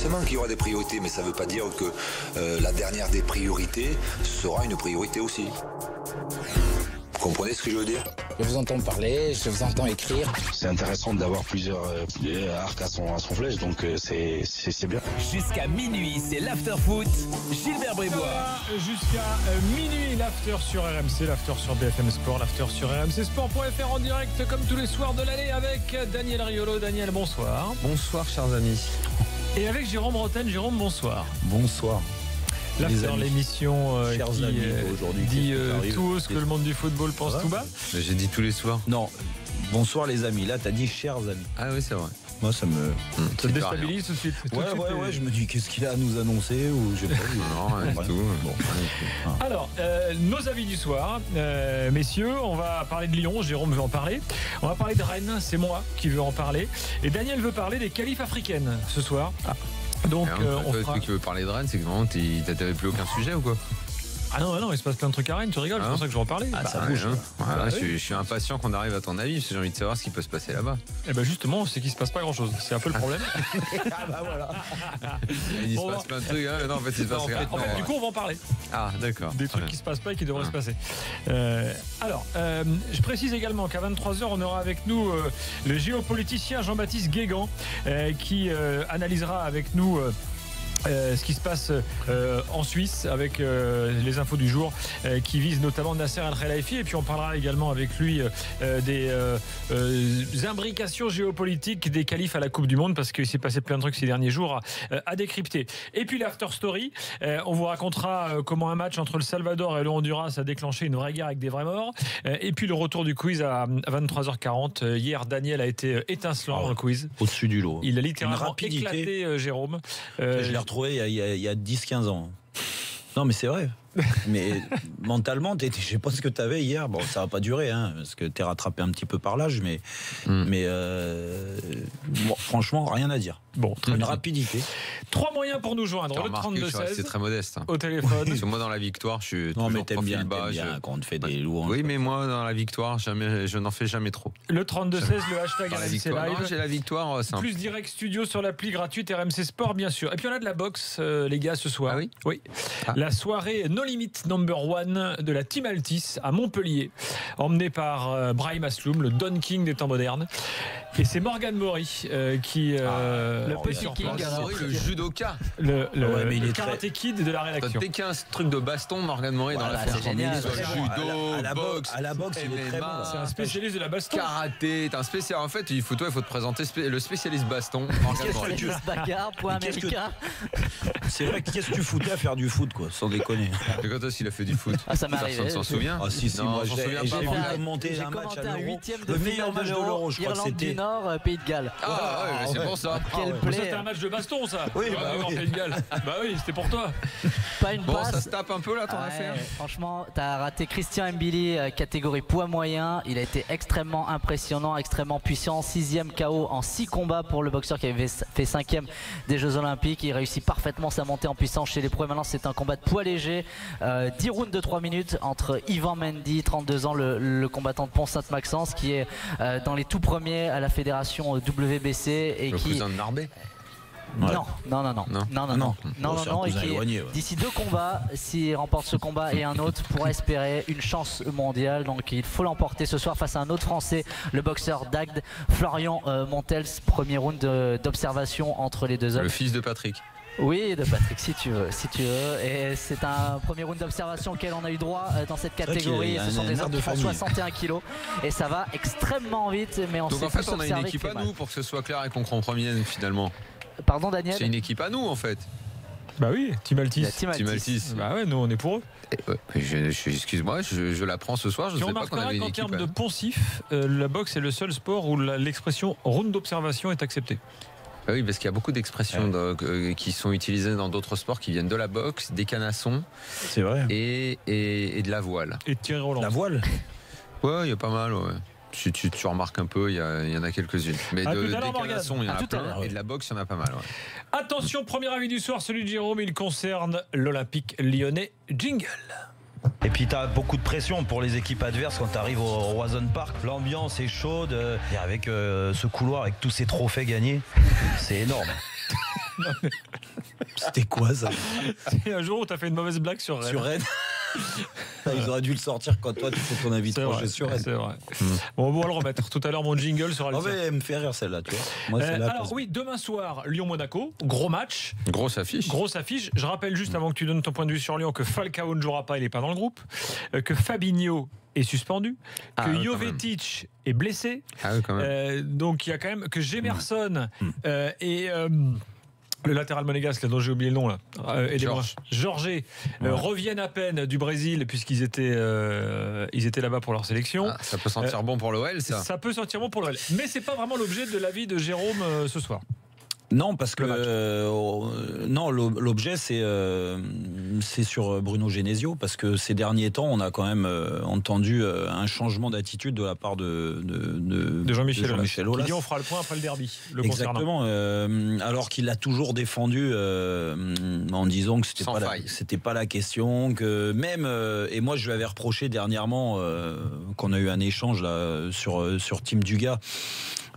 Forcément qu'il y aura des priorités, mais ça ne veut pas dire que la dernière des priorités sera une priorité aussi. Vous comprenez ce que je veux dire? Je vous entends parler, je vous entends écrire. C'est intéressant d'avoir plusieurs arcs à son flèche, donc c'est bien. Jusqu'à minuit, c'est l'after-foot. Gilbert Bribois. Jusqu'à minuit, l'after sur RMC, l'after sur BFM Sport, l'after sur rmcsport.fr en direct comme tous les soirs de l'année avec Daniel Riolo. Daniel, bonsoir. Bonsoir, chers amis. Et avec Jérôme Rotten. Jérôme, bonsoir. Bonsoir. L'after, l'émission qui dit tout haut ce que le monde du football pense tout bas. J'ai dit tous les soirs. Non, bonsoir les amis. Là, t'as dit chers amis. Ah oui, c'est vrai. Moi, ça me déstabilise tout de suite. Ouais, je me dis, qu'est-ce qu'il a à nous annoncer ou j'ai pas vu. Non, rien du tout. Bon. Alors, nos avis du soir, messieurs, on va parler de Lyon. Jérôme veut en parler. On va parler de Rennes, c'est moi qui veux en parler. Et Daniel veut parler des qualifs africaines ce soir. Donc, on fera... Tu veux parler de Rennes, c'est que vraiment, t'avais plus aucun sujet ou quoi? Ah non, il se passe plein de trucs à Rennes, tu rigoles, c'est pour ça que je vais en parler. Ah, ça bouge. Voilà, je suis impatient qu'on arrive à ton avis, parce que j'ai envie de savoir ce qui peut se passer là-bas. Et ben justement, c'est qu'il se passe pas grand-chose. C'est un peu le problème. Ah bah voilà. Il se passe plein de trucs. Hein. Non, en fait, il se passe rien. Du coup, on va en parler. Ah, d'accord. Des trucs qui se passent pas et qui devraient se passer. Alors, je précise également qu'à 23h, on aura avec nous le géopoliticien Jean-Baptiste Guégan qui analysera avec nous ce qui se passe en Suisse avec les infos du jour qui visent notamment Nasser Al-Khelaifi, et puis on parlera également avec lui des imbrications géopolitiques des qualifs à la Coupe du Monde, parce qu'il s'est passé plein de trucs ces derniers jours à décrypter. Et puis l'after story, on vous racontera comment un match entre le Salvador et le Honduras a déclenché une vraie guerre avec des vrais morts, et puis le retour du quiz à 23h40. Hier, Daniel a été étincelant dans le quiz, au-dessus du lot. Il a littéralement éclaté Jérôme. Je l'ai retrouvé il y a 10-15 ans. Non mais c'est vrai. Mais mentalement, je sais pas ce que tu avais hier. Bon, ça va pas durer, hein, parce que tu es rattrapé un petit peu par l'âge, mais bon, franchement, rien à dire. Bon, une rapidité. 3 moyens pour nous joindre. Le 32-16. C'est très modeste. Hein. Au téléphone. Parce que moi, dans la victoire, je suis non, toujours mais t'aimes bien bas. quand on te fait des louanges. Oui, mais moi, dans la victoire, je n'en fais jamais trop. Le 32-16, le hashtag RMC Live. Non, j'ai la victoire simple. Plus direct studio sur l'appli gratuite RMC Sport, bien sûr. Et puis on a de la boxe, les gars, ce soir. Ah oui. Oui. Ah. La soirée No Limit Number 1 de la Team Altis à Montpellier, emmenée par Brahim Asloum, le Don King des temps modernes. Et c'est Morgan Mori qui le petit king, le judoka, le karaté kid de la rédaction. Dès qu'il y a un truc de baston, Morgan Mori dans l'affaire. C'est génial. Judo, à la boxe, il est très bon. C'est un spécialiste de la baston. Karaté, t'es un spécialiste. En fait, il faut te présenter le spécialiste baston. Morgan Mori. Bagarre, point américain. C'est vrai, qu'est-ce que tu foutais à faire du foot, quoi, sans déconner. Mais quand est-ce qu'il a fait du foot? Ah, ça m'est arrivé. On s'en souvient? Ah si, moi j'en souviens pas. J'ai monté un match à l'Euro. Le meilleur match de l'Euro, je crois que c'était. Irlande du Nord, Pays de Galles. Ah ouais, c'est pour ça. Quel play. C'était un match de baston, ça. Oui, Pays de Galles. Bah oui, c'était pour toi. Pas une bon, passe. Ça se tape un peu là ton affaire. Franchement, t'as raté Christian Mbili, catégorie poids moyen. Il a été extrêmement impressionnant, extrêmement puissant. 6e KO en 6 combats pour le boxeur qui avait fait 5e des Jeux Olympiques. Il réussit parfaitement sa montée en puissance chez les pros. Maintenant, c'est un combat de poids léger. 10 rounds de 3 minutes entre Yvan Mendy, 32 ans, le combattant de Pont-Sainte-Maxence, qui est dans les tout premiers à la fédération WBC et le qui. cousin de Narbet. Ouais. Non, et qui, d'ici 2 combats, s'il remporte ce combat et un autre, pourra espérer une chance mondiale. Donc il faut l'emporter ce soir face à un autre Français, le boxeur d'Agde, Florian Montels. Premier round d'observation entre les deux hommes. Le fils de Patrick. Oui, de Patrick, si tu veux. Et c'est un premier round d'observation auquel on a eu droit dans cette catégorie. Ce sont des hommes qui font 61 kilos et ça va extrêmement vite. Mais donc en fait, on a une équipe à nous pour que ce soit clair et qu'on comprenne finalement. Pardon, Daniel. C'est une équipe à nous en fait. Bah oui, Team Altis. Team Altis. Bah ouais, nous on est pour eux. Excuse-moi, je l'apprends ce soir. Je ne sais pas qu'on avait une équipe. En termes de poncif, la boxe est le seul sport où l'expression round d'observation est acceptée. Ah oui, parce qu'il y a beaucoup d'expressions qui sont utilisées dans d'autres sports qui viennent de la boxe, des canassons. C'est vrai. Et de la voile. Et de tirer au lance. La voile. Ouais, il y a pas mal, ouais. Si tu remarques un peu, il y en a quelques-unes. Mais des canassons, il y en a plein. Et de la boxe, il y en a pas mal. Ouais. Attention, premier avis du soir, celui de Jérôme, il concerne l'Olympique lyonnais. Jingle. Et puis tu as beaucoup de pression pour les équipes adverses quand tu arrives au Roison Park. L'ambiance est chaude et avec ce couloir, avec tous ces trophées gagnés, c'est énorme. C'était quoi ça? C'est un jour où tu as fait une mauvaise blague sur Rennes. Sur Rennes. Ils auraient dû le sortir quand toi tu fais ton avis tranché sur Rennes. C'est vrai. Bon, on va le remettre. Tout à l'heure, mon jingle sera le tien. Elle me fait rire celle-là, tu vois. Moi, alors oui, demain soir, Lyon-Monaco, gros match. Grosse affiche. Je rappelle juste avant que tu donnes ton point de vue sur Lyon que Falcao ne jouera pas, il n'est pas dans le groupe, que Fabinho est suspendu, que Jovetic est blessé. Quand même. Donc il y a quand même que Gemerson et le latéral monégasque dont j'ai oublié le nom là, Jorge reviennent à peine du Brésil puisqu'ils étaient là-bas pour leur sélection. Ça peut sentir bon pour l'OL, ça. Ça peut sentir bon pour l'OL, mais c'est pas vraiment l'objet de l'avis de Jérôme ce soir. Non, parce que l'objet c'est sur Bruno Genesio, parce que ces derniers temps on a quand même entendu un changement d'attitude de la part de Jean-Michel Aulas. Qui dit on fera le point après le derby. Exactement. Alors qu'il l'a toujours défendu en disant que c'était pas la question, que même et moi je lui avais reproché dernièrement qu'on a eu un échange là sur Team Dugas.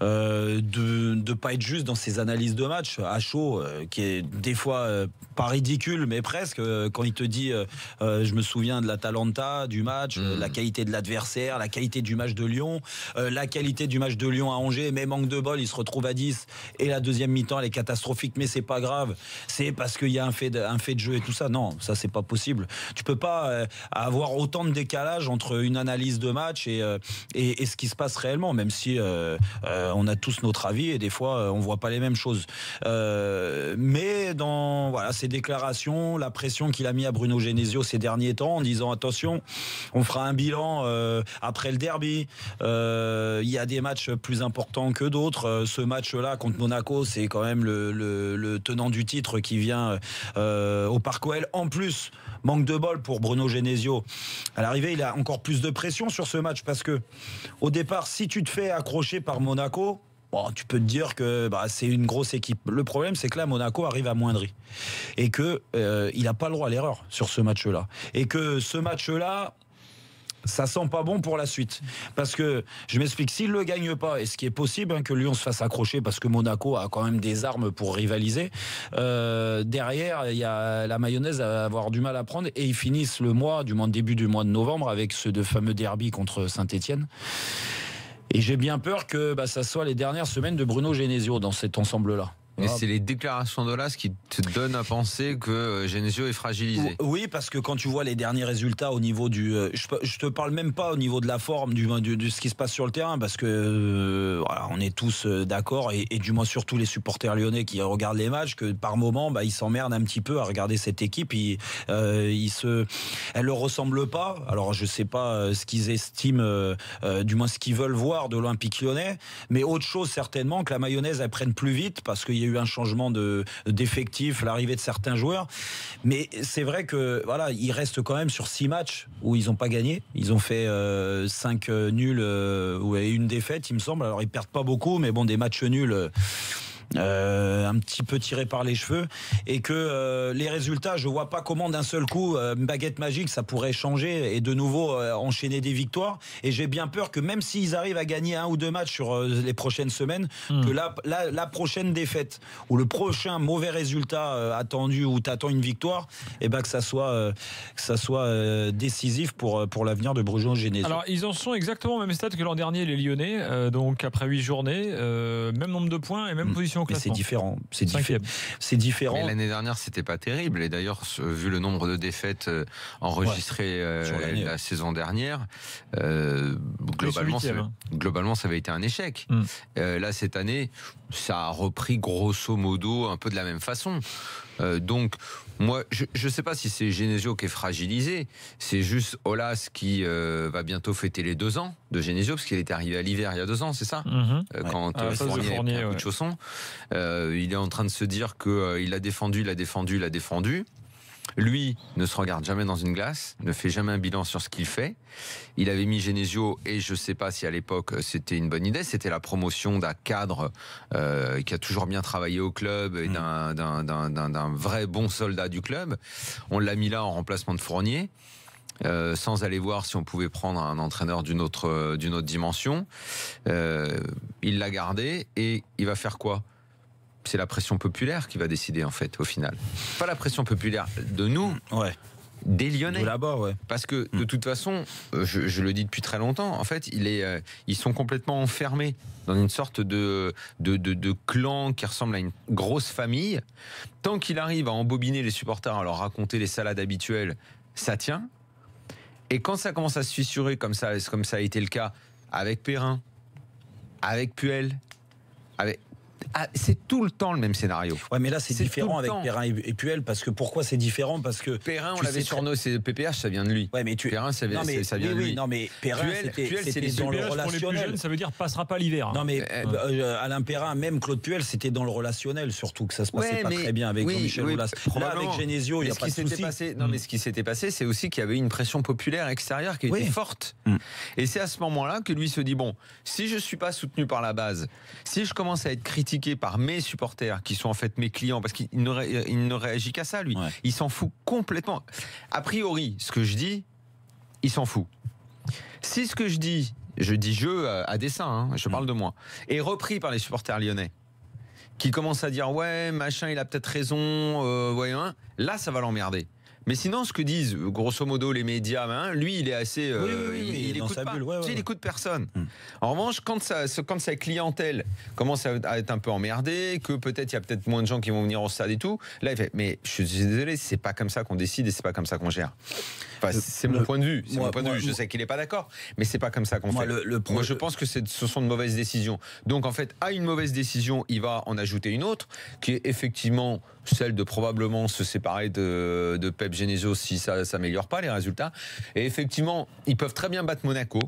De pas être juste dans ses analyses de match à chaud, qui est des fois pas ridicule mais presque, quand il te dit je me souviens de l'Atalanta du match, la qualité de l'adversaire, la qualité du match de Lyon, la qualité du match de Lyon à Angers, mais manque de bol, il se retrouve à 10 et la deuxième mi-temps elle est catastrophique, mais c'est pas grave, c'est parce qu'il y a un fait de jeu et tout ça. Non, ça c'est pas possible. Tu peux pas avoir autant de décalage entre une analyse de match et ce qui se passe réellement, même si on a tous notre avis et des fois on voit pas les mêmes choses. Mais dans ces déclarations, la pression qu'il a mis à Bruno Genesio ces derniers temps en disant attention, on fera un bilan après le derby. Il y a des matchs plus importants que d'autres. Ce match-là contre Monaco, c'est quand même le tenant du titre qui vient au Parc OL. En plus, manque de bol pour Bruno Genesio. À l'arrivée, il a encore plus de pression sur ce match parce que au départ, si tu te fais accrocher par Monaco, tu peux te dire que c'est une grosse équipe. Le problème, c'est que là, Monaco arrive amoindri et que il n'a pas le droit à l'erreur sur ce match-là. Et que ce match-là, ça sent pas bon pour la suite. Parce que, je m'explique, s'il le gagne pas, et ce qui est possible, que Lyon se fasse accrocher, parce que Monaco a quand même des armes pour rivaliser, derrière, il y a la mayonnaise à avoir du mal à prendre, et ils finissent le mois, du moins début du mois de novembre, avec ce fameux derby contre Saint-Etienne. Et j'ai bien peur que ça soit les dernières semaines de Bruno Genesio dans cet ensemble-là. Mais c'est les déclarations d'Aulas qui te donnent à penser que Genesio est fragilisé. Oui, parce que quand tu vois les derniers résultats au niveau du... je te parle même pas au niveau de la forme, de ce qui se passe sur le terrain, parce que on est tous d'accord, et du moins surtout les supporters lyonnais qui regardent les matchs, que par moment, ils s'emmerdent un petit peu à regarder cette équipe. Elle leur ressemble pas. Alors je sais pas ce qu'ils estiment, du moins ce qu'ils veulent voir de l'Olympique Lyonnais, mais autre chose certainement, que la mayonnaise elle prenne plus vite, parce qu'il y a eu un changement d'effectif, l'arrivée de certains joueurs, mais c'est vrai que ils restent quand même sur 6 matchs où ils n'ont pas gagné. Ils ont fait 5 nuls et une défaite, il me semble. Alors ils perdent pas beaucoup, mais bon, des matchs nuls un petit peu tiré par les cheveux, et que les résultats, je vois pas comment d'un seul coup une baguette magique ça pourrait changer et de nouveau enchaîner des victoires. Et j'ai bien peur que même s'ils arrivent à gagner 1 ou 2 matchs sur les prochaines semaines, que la prochaine défaite ou le prochain mauvais résultat attendu, où t'attends une victoire, et que ça soit décisif pour l'avenir de Bruno Genesio. Alors ils en sont exactement au même stade que l'an dernier, les Lyonnais, donc après 8 journées, même nombre de points et même position. Mais c'est différent. C'est différent. Mais l'année dernière, c'était pas terrible. Et d'ailleurs, vu le nombre de défaites enregistrées la saison dernière, globalement, ça avait été un échec. Là, cette année, ça a repris grosso modo un peu de la même façon. Donc, moi, je ne sais pas si c'est Genesio qui est fragilisé. C'est juste Aulas qui va bientôt fêter les 2 ans de Genesio, parce qu'il est arrivé à l'hiver il y a 2 ans, c'est ça? Quand Fournier a pris un coup de chausson. Il est en train de se dire qu'il a défendu. Lui ne se regarde jamais dans une glace, ne fait jamais un bilan sur ce qu'il fait. Il avait mis Genesio, et je ne sais pas si à l'époque c'était une bonne idée, c'était la promotion d'un cadre qui a toujours bien travaillé au club, et d'un vrai bon soldat du club. On l'a mis là en remplacement de Fournier. Sans aller voir si on pouvait prendre un entraîneur d'une autre dimension. Il l'a gardé, et il va faire quoi? c'est la pression populaire qui va décider en fait au final. Pas la pression populaire de nous, des Lyonnais. Parce que de toute façon, je le dis depuis très longtemps, en fait, ils sont complètement enfermés dans une sorte de clan qui ressemble à une grosse famille. Tant qu'il arrive à embobiner les supporters, à leur raconter les salades habituelles, ça tient. Et quand ça commence à se fissurer comme ça a été le cas avec Perrin, avec Puel, c'est tout le temps le même scénario. Ouais, mais là c'est différent avec Perrin et Puel, parce que pourquoi c'est différent? Parce que Perrin, on l'avait surnommé, c'est PPH, ça vient de lui. Ouais, mais Perrin, ça vient de lui. Non, mais Perrin, c'était dans le relationnel. Pour les plus jeunes, ça veut dire passera pas l'hiver. Non, mais Alain Perrin, même Claude Puel, c'était dans le relationnel, surtout que ça se passait pas très bien avec Jean-Michel Aulas. Là, avec Genesio, il n'y a pas de souci. Non, mais ce qui s'était passé, c'est aussi qu'il y avait une pression populaire extérieure qui était forte. Et c'est à ce moment-là que lui se dit, bon, si je suis pas soutenu par la base, si je commence à être critiqué par mes supporters, qui sont en fait mes clients, parce qu'il ne réagit qu'à ça, lui. Il s'en fout complètement. A priori, ce que je dis, il s'en fout. Si ce que je dis à dessein, je parle de moi, est repris par les supporters lyonnais, qui commencent à dire ouais, machin, il a peut-être raison, là, ça va l'emmerder. Mais sinon, ce que disent grosso modo les médias, lui, il est assez, il écoute pas, il écoute personne. En revanche, quand sa clientèle commence à être un peu emmerdée, que peut-être il y a peut-être moins de gens qui vont venir au stade et tout, là, il fait, mais je suis désolé, c'est pas comme ça qu'on décide et c'est pas comme ça qu'on gère. Enfin, c'est mon point de vue. Je sais qu'il n'est pas d'accord, mais c'est pas comme ça qu'on fait. Moi, je pense que ce sont de mauvaises décisions. Donc, en fait, à une mauvaise décision, il va en ajouter une autre, qui est effectivement celle de probablement se séparer de Pep Genesio si ça s'améliore pas les résultats. Et effectivement, ils peuvent très bien battre Monaco,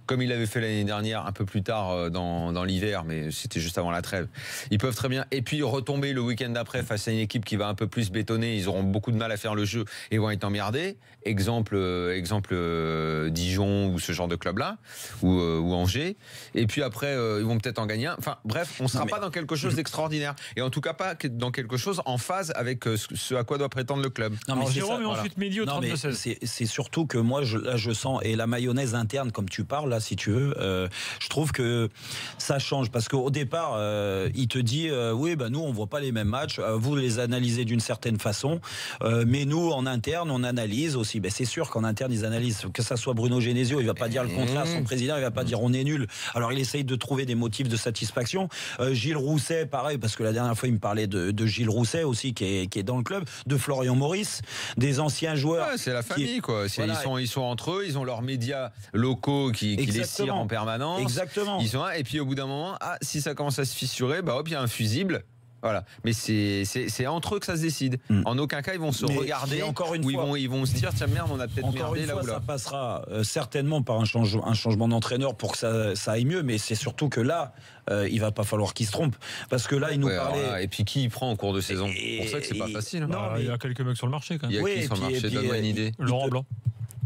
comme ils l'avaient fait l'année dernière, un peu plus tard dans l'hiver, mais c'était juste avant la trêve. Ils peuvent très bien, et puis retomber le week-end d'après face à une équipe qui va un peu plus bétonner, ils auront beaucoup de mal à faire le jeu et vont être emmerdés. Exemple Dijon ou ce genre de club-là, ou Angers. Et puis après, ils vont peut-être en gagner un. Enfin bref, on ne sera pas dans quelque chose d'extraordinaire. Et en tout cas pas dans quelque chose en phase avec ce à quoi doit prétendre le club. Non, mais Jérôme, et ensuite Mehdi au 32-16. C'est surtout que moi, je sens, et la mayonnaise interne, comme tu parles, là, si tu veux, je trouve que ça change. Parce qu'au départ, il te dit, oui, nous, on voit pas les mêmes matchs, vous les analysez d'une certaine façon, mais nous, en interne, on analyse aussi. C'est sûr qu'en interne, ils analysent. Que ça soit Bruno Genesio, il va pas dire le contraire, son président, il va pas dire on est nul. Alors, il essaye de trouver des motifs de satisfaction. Gilles Rousset, pareil, parce que la dernière fois, il me parlait de Gilles Rousset aussi, qui est dans le club, de Florian Maurice, des anciens joueurs. Ouais, c'est la famille, quoi. Voilà. Ils sont entre eux, ils ont leurs médias locaux qui les cirent en permanence. Exactement. Ils sont là, et puis au bout d'un moment, si ça commence à se fissurer, hop, il y a un fusible. Voilà, mais c'est entre eux que ça se décide. En aucun cas ils vont se regarder. Encore une fois, ils vont se dire tiens merde, on a peut-être merdé là ou là. Ça passera certainement par un changement d'entraîneur pour que ça aille mieux, mais c'est surtout que là, il va pas falloir qu'il se trompe, parce que là il nous parlait. Et puis qui il prend en cours de saison. C'est pour ça que c'est pas facile. Il y a quelques mecs sur le marché quand même. Il y a qui sur le marché, donne-moi une idée. Laurent Blanc.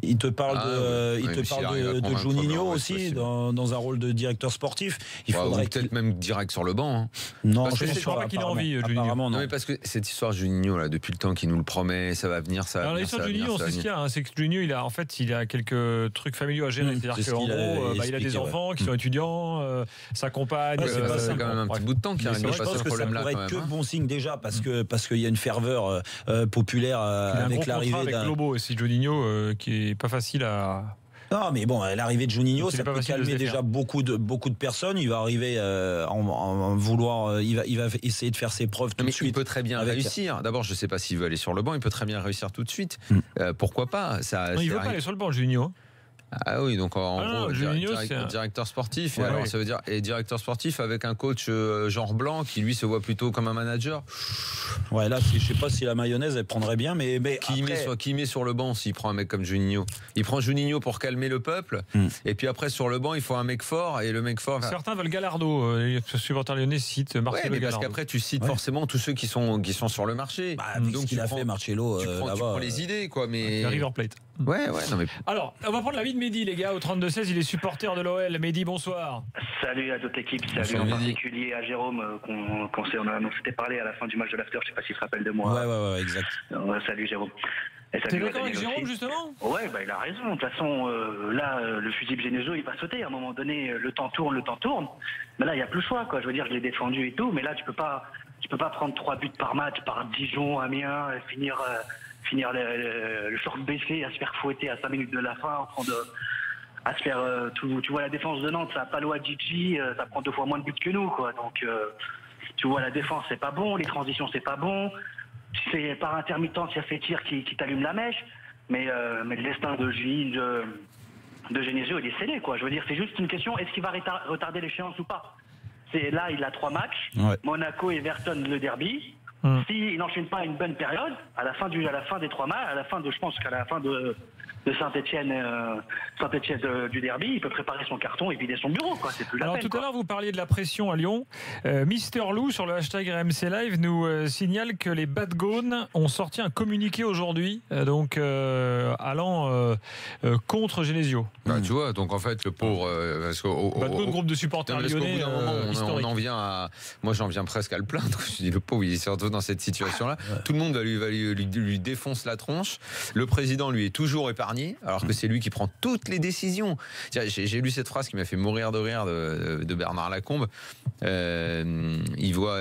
Il te parle de Juninho aussi dans un rôle de directeur sportif. Il faudrait peut-être même direct sur le banc. Non, je ne crois pas qu'il a envie, Juninho. Non, mais parce que cette histoire de Juninho là, depuis le temps qu'il nous le promet, ça va venir, ça va venir. L'histoire de Juninho, c'est ce qu'il y a, c'est que Juninho, il a quelques trucs familiaux à gérer. C'est-à-dire qu'en gros, il a des enfants qui sont étudiants, sa compagne. C'est quand même un petit bout de temps qu'il y a je pense que ça pourrait être que bon signe déjà, parce qu'il y a une ferveur populaire avec l'arrivée avec Lobo aussi, Juninho, qui est pas facile à. Non, mais bon, l'arrivée de Juninho, ça peut calmer déjà beaucoup de personnes. Il va arriver en vouloir, il va essayer de faire ses preuves tout de suite. Il peut très bien réussir. D'abord, je ne sais pas s'il veut aller sur le banc. Il peut très bien réussir tout de suite. Pourquoi pas il ne veut pas aller sur le banc, Juninho. Ah oui, donc en gros, directeur sportif, ouais, alors ça veut dire directeur sportif avec un coach genre Blanc qui lui se voit plutôt comme un manager. Ouais, là, je sais pas si la mayonnaise elle prendrait bien, mais qui met sur le banc s'il prend un mec comme Juninho. Il prend Juninho pour calmer le peuple, et puis après sur le banc il faut un mec fort, et le mec fort. Certains veulent Gallardo, les supporters lyonnais citent Marcelo Gallardo. Parce qu'après tu cites forcément tous ceux qui sont sur le marché. Donc il a fait Marcelo. Tu prends les idées, quoi, mais River Plate. Ouais, non mais. Alors, on va prendre l'avis de Mehdi, les gars, au 32-16, il est supporter de l'OL. Mehdi, bonsoir. Salut à toute l'équipe, salut en particulier à Jérôme, on s'était parlé à la fin du match de l'After, je sais pas s'il se rappelle de moi. Ouais, exact. Salut Jérôme. T'es d'accord avec Jérôme, justement ? Ouais, il a raison. De toute façon, là, le fusible Genesio, il va sauter. À un moment donné, le temps tourne. Mais là, il n'y a plus le choix, quoi. Je veux dire, je l'ai défendu et tout, mais là, tu peux pas Tu peux pas prendre 3 buts par match par Dijon, Amiens, finir le short baissé, à se faire fouetter à 5 minutes de la fin, à se faire tout. Tu vois la défense de Nantes, ça a Palo Adjidji, ça prend 2 fois moins de buts que nous, quoi. Donc tu vois la défense, c'est pas bon, les transitions, c'est pas bon. C'est par intermittence, il y a ces tirs qui t'allument la mèche, mais le destin de Genesio, il est scellé, quoi. Je veux dire, c'est juste une question, est-ce qu'il va retarder l'échéance ou pas? Là, il a 3 matchs, Monaco, Everton, le derby. S'il n'enchaîne pas une bonne période, à la fin des 3 matchs, je pense qu'à la fin de Saint-Etienne du derby, il peut préparer son carton et vider son bureau, quoi. C'est plus la peine. Alors tout à l'heure, vous parliez de la pression à Lyon. Mister Lou sur le hashtag RMC Live nous signale que les Badgones ont sorti un communiqué aujourd'hui, allant contre Genesio. Tu vois, donc en fait le pauvre, Badgones, groupe de supporters lyonnais. Moi j'en viens presque à le plaindre. Je dis le pauvre, il est surtout dans cette situation-là. Tout le monde va lui défonce la tronche. Le président lui est toujours épargné, alors que c'est lui qui prend toutes les décisions. J'ai lu cette phrase qui m'a fait mourir de rire de Bernard Lacombe. Quand il voit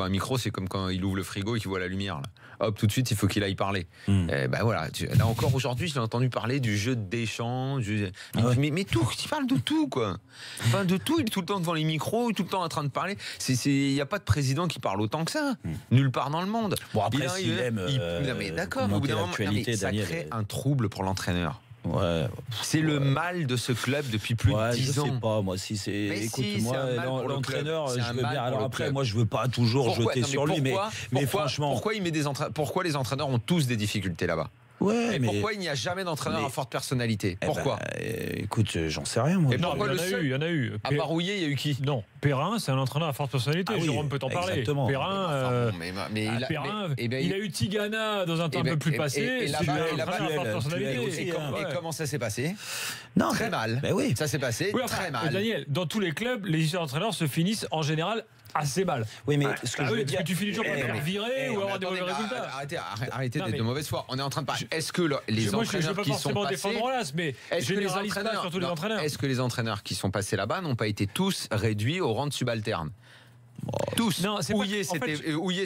un micro, c'est comme quand il ouvre le frigo et qu'il voit la lumière. Là. Hop, tout de suite, il faut qu'il aille parler. Voilà. Là encore aujourd'hui, je l'ai entendu parler du jeu de Deschamps. Mais tout, il parle de tout, quoi. Enfin, de tout. Il est tout le temps devant les micros, il est tout le temps en train de parler. Il n'y a pas de président qui parle autant que ça. Nulle part dans le monde. Bon, après, s'il aime. Mais d'accord, au bout d'un moment, ça crée un trouble pour l'entraîneur. Ouais. C'est le mal de ce club depuis plus de 10 ans. Je sais pas, moi, si c'est. Écoute, moi, l'entraîneur, je veux bien. Alors après, moi, je veux pas toujours jeter sur lui, mais franchement. Pourquoi les entraîneurs ont tous des difficultés là-bas? Ouais, mais pourquoi il n'y a jamais d'entraîneur à forte personnalité? Pourquoi? Écoute, j'en sais rien, moi. Et pourquoi il y en a eu. À part Rouillé, il y a eu qui? Non, Perrin, c'est un entraîneur à forte personnalité. Jérôme peut en parler. Exactement. Perrin, il a eu Tigana dans un temps un peu plus passé. Et comment ça s'est passé? Non, très mal. Oui. Ça s'est passé très mal. Daniel, dans tous les clubs, les histoires d'entraîneurs se finissent en général assez mal. Oui, mais ce que je veux dire, tu finis toujours par te faire virer ou avoir des mauvais résultats. Arrêtez d'être de mauvaise foi. On est en train de parler. Est-ce que les entraîneurs qui sont passés, est-ce que les entraîneurs qui sont passés là-bas n'ont pas été tous réduits au rang de subalterne? Tous. Houillé,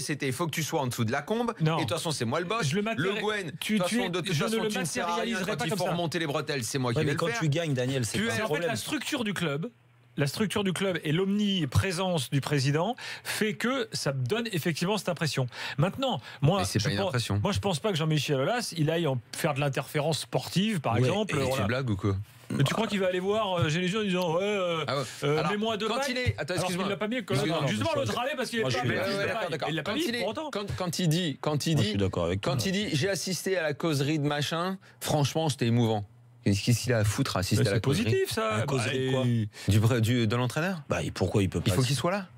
c'était il faut que tu sois en dessous de Lacombe. Et de toute façon, c'est moi le boss. Le Gwen, de toute façon, tu ne sers à rien quand il faut remonter les bretelles. C'est moi qui vais le faire. Mais quand tu gagnes, Daniel, c'est pas un problème. La structure du club. La structure du club et l'omniprésence du président fait que ça donne effectivement cette impression. Maintenant, moi, je pense pas que Jean-Michel Aulas, il aille faire de l'interférence sportive, par exemple. Tu blagues ou quoi? Mais tu crois qu'il va aller voir Genesio en disant mets-moi deux quand pailles. Excuse-moi. Il l'a pas mis. Justement, l'autre allait parce qu'il est pas. Il l'a pas mis pour autant. Quand il dit, j'ai assisté à la causerie de machin, franchement, c'était émouvant. Qu'est-ce qu'il a à foutre à assister à la causerie? C'est positif, ça. La causerie de quoi? De l'entraîneur. Pourquoi il peut pas? Il faut qu'il soit là.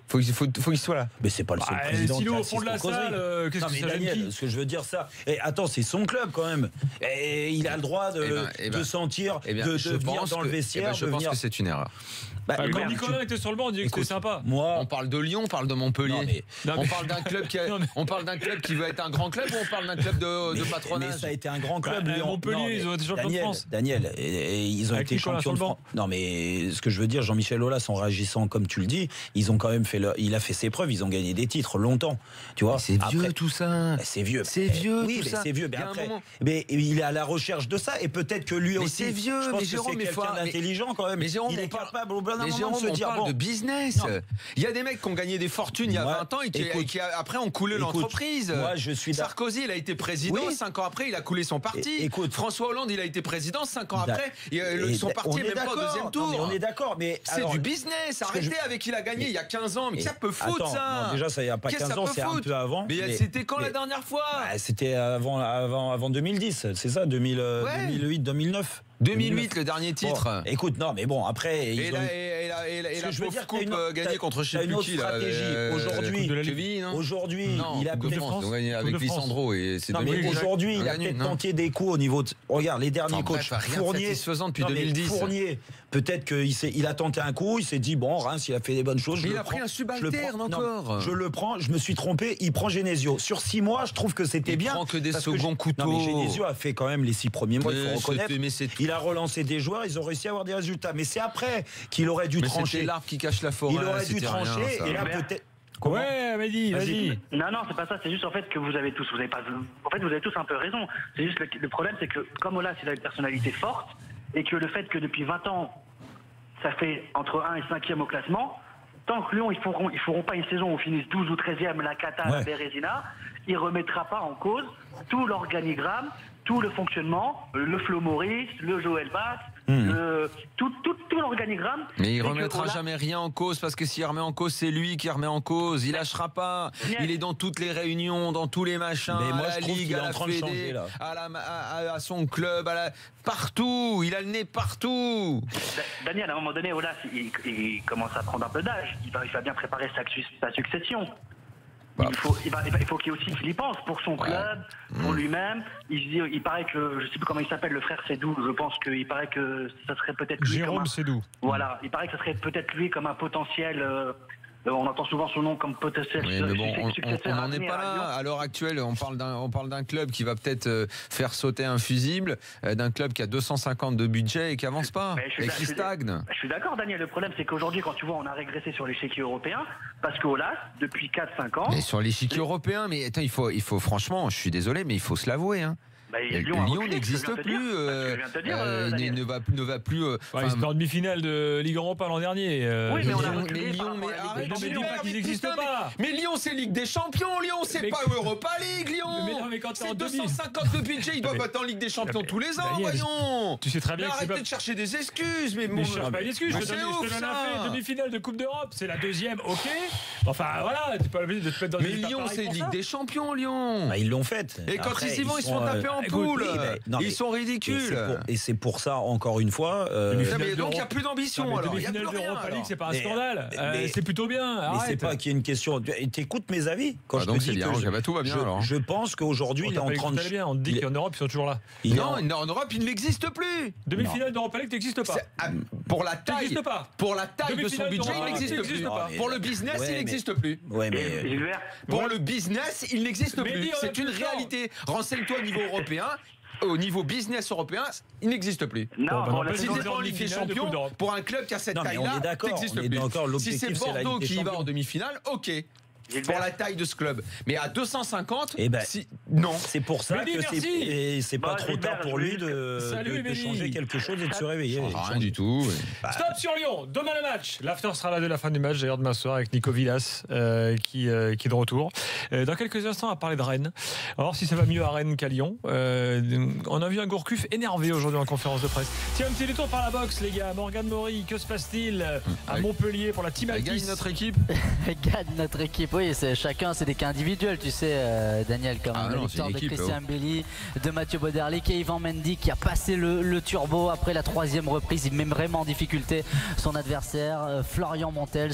Faut qu'il soit là. Mais c'est pas le seul président. Sinon, au fond de la salle, qu'est-ce que ça Daniel, ce que je veux dire, ça. Attends, c'est son club quand même. Et il a le droit de sentir, de venir dans le vestiaire. Je pense que c'est une erreur. Quand Nicolas était sur le banc, on disait que c'était sympa. On parle de Lyon, on parle de Montpellier. On parle d'un club qui veut être un grand club ou on parle d'un club de patronage? Mais ça a été un grand club. Montpellier, ils ont été champions de France. Daniel, ils ont été champions de France. Non, mais ce que je veux dire, Jean-Michel Aulas, en réagissant comme tu le dis, ils ont quand même il a fait ses preuves, ils ont gagné des titres longtemps. Tu vois, c'est vieux tout ça. C'est vieux. C'est vieux. Oui, mais c'est vieux. Mais il est à la recherche de ça et peut-être que lui aussi. C'est vieux. Je pense que c'est quelqu'un d'intelligent quand même. Mais Jérôme, il est capable au bout d'un moment de se dire de business. Il y a des mecs qui ont gagné des fortunes il y a 20 ans et qui après ont coulé l'entreprise. Moi, je suis Sarkozy, il a été président. 5 ans après, il a coulé son parti. François Hollande, il a été président. 5 ans après, son parti n'est même pas au deuxième tour. On est d'accord, mais c'est du business. Arrêtez avec il a gagné il y a 15 ans. Mais ça peut foutre ça. Déjà, ça il y a pas 15 ans, c'est un peu avant. Mais c'était quand la dernière fois? C'était avant 2010, c'est ça, 2008, 2009. 2008, le dernier titre. Écoute, non, mais bon, après. Et la pauvre coupe gagnée contre je sais plus qui. Aujourd'hui, il a gagné avec Lissandro. Non, mais aujourd'hui, il a peut-être tenté des coups au niveau de. Regarde, les derniers coachs. Fournier. Satisfaisant depuis 2010. Fournier, peut-être qu'il a tenté un coup, il s'est dit, bon, Reims, il a fait des bonnes choses. Mais il a pris un subalterne encore. Je le prends, je me suis trompé, il prend Genesio. Sur 6 mois, je trouve que c'était bien. Il prend que des seconds couteaux. Non, mais Genesio a fait quand même les 6 premiers mois, il faut reconnaître. Il a relancé des joueurs, ils ont réussi à avoir des résultats. Mais c'est après qu'il aurait dû trancher. C'était l'arbre qui cache la forêt. Il aurait dû trancher, et là peut-être. Ouais, vas-y. Non, c'est pas ça. C'est juste en fait que vous avez tous un peu raison. C'est juste le problème, c'est que comme Aulas, il a une personnalité forte et que le fait que depuis 20 ans, ça fait entre 1 et 5e au classement, tant que Lyon, ils feront pas une saison où ils finissent 12 ou 13e, la Cata, la Bérésina, il remettra pas en cause tout l'organigramme, tout le fonctionnement, le Flo Maurice, le Joël Bass, tout l'organigramme. Mais il remettra jamais rien en cause, parce que s'il remet en cause, c'est lui qui remet en cause. Il lâchera pas. Il est dans toutes les réunions, dans tous les machins, mais moi, à la Ligue, à la Fédé, à son club, partout. Il a le nez partout. Daniel, à un moment donné, Aulas, il commence à prendre un peu d'âge. Il va bien préparer sa succession. Il faut qu'il y ait aussi qu'il y pense pour son club, pour lui-même. Il paraît que, je sais plus comment il s'appelle, le frère Sédou, je pense qu'il paraît que ça serait peut-être lui. Jérôme Sédou. Voilà, il paraît que ça serait peut-être lui comme un potentiel. On entend souvent son nom comme potentiel. Oui, mais bon, on n'en est pas là. À l'heure actuelle, on parle d'un club qui va peut-être faire sauter un fusible, d'un club qui a 250 de budget et qui avance pas, et qui stagne. Je suis d'accord, Daniel. Le problème, c'est qu'aujourd'hui, quand tu vois, on a régressé sur l'échiquier européen, parce qu'Aulas, depuis 4-5 ans. Mais sur l'échiquier européen, mais attends, il faut franchement, je suis désolé, mais il faut se l'avouer, hein. Lyon n'existe plus. Il ne va plus. Ils étaient en demi-finale de Ligue Europa l'an dernier. Oui, mais on a Lyon, mais dis pas qu'ils n'existent pas. Mais Lyon, c'est Ligue des Champions. Lyon, c'est pas Europa League. Lyon. Mais quand c'est 250 de budget. Ils doivent être en Ligue des Champions tous les ans. Voyons. Tu sais très bien. Arrêtez de chercher des excuses. Mais je cherche pas d'excuses. Je te donne un fait. Demi-finale de Coupe d'Europe. C'est la deuxième. Ok. Enfin voilà. T'es pas obligé de te mettre dans. Mais Lyon, c'est Ligue des Champions. Lyon. Ils l'ont faite. Et quand ils y vont, ils se font taper en poule. Ils sont ridicules. Et c'est pour ça, encore une fois. Donc il n'y a plus d'ambition. Alors, demi-finale d'Europa League, c'est pas un scandale. C'est plutôt bien. Mais c'est pas qu'il y ait une question. T'écoutes mes avis quand je te dis que tout va bien. Je pense qu'aujourd'hui, il est en train de. On te dit qu'en Europe, ils sont toujours là. Non, en Europe, il n'existe plus. Demi-finale d'Europa League n'existe pas. Pour la taille de son budget, il n'existe plus. Pour le business, il n'existe plus. Pour le business, il n'existe plus. C'est une réalité. Renseigne-toi au niveau européen. Au niveau business européen, il n'existe plus. Si t'es pas en Ligue des Champions, pour un club qui a cette taille-là, t'existes plus. Si c'est Bordeaux qui y va en demi-finale, ok. Pour la taille de ce club. Mais à 250, non. C'est pour ça que c'est pas trop tard pour lui de changer quelque chose et de se réveiller. Rien du tout. Stop sur Lyon. Demain le match. L'after sera là de la fin du match, d'ailleurs demain soir, avec Nico Villas qui est de retour. Dans quelques instants, on va parler de Rennes. On va voir si ça va mieux à Rennes qu'à Lyon. On a vu un Gourcuff énervé aujourd'hui en conférence de presse. Tiens, un petit détour par la boxe, les gars. Morgane Maury, que se passe-t-il à Montpellier pour la Team Altis? Gagne notre équipe. Gagne notre équipe. Oui, c'est des cas individuels, tu sais, Daniel, comme la victoire de Christian Mbili, de Mathieu Boderlic et Yvan Mendy qui a passé le turbo après la 3e reprise. Il met vraiment en difficulté son adversaire, Florian Montels,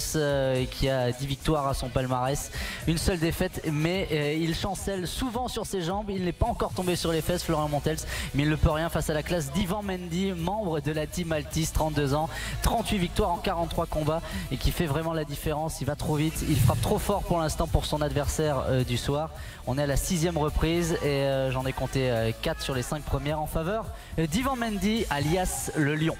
qui a 10 victoires à son palmarès, une seule défaite, mais il chancelle souvent sur ses jambes. Il n'est pas encore tombé sur les fesses, Florian Montels, mais il ne peut rien face à la classe d'Yvan Mendy, membre de la Team Altis, 32 ans, 38 victoires en 43 combats et qui fait vraiment la différence. Il va trop vite, il frappe trop fort pour l'instant pour son adversaire du soir. On est à la 6e reprise et j'en ai compté 4 sur les 5 premières en faveur d'Yvan Mendy, alias le Lion.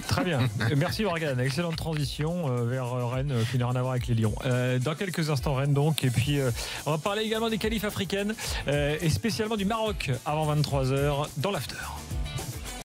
Très bien, merci Morgane, excellente transition vers Rennes qui n'a rien à voir avec les Lions. Dans quelques instants Rennes donc, et puis on va parler également des qualifs africaines et spécialement du Maroc avant 23h dans l'after.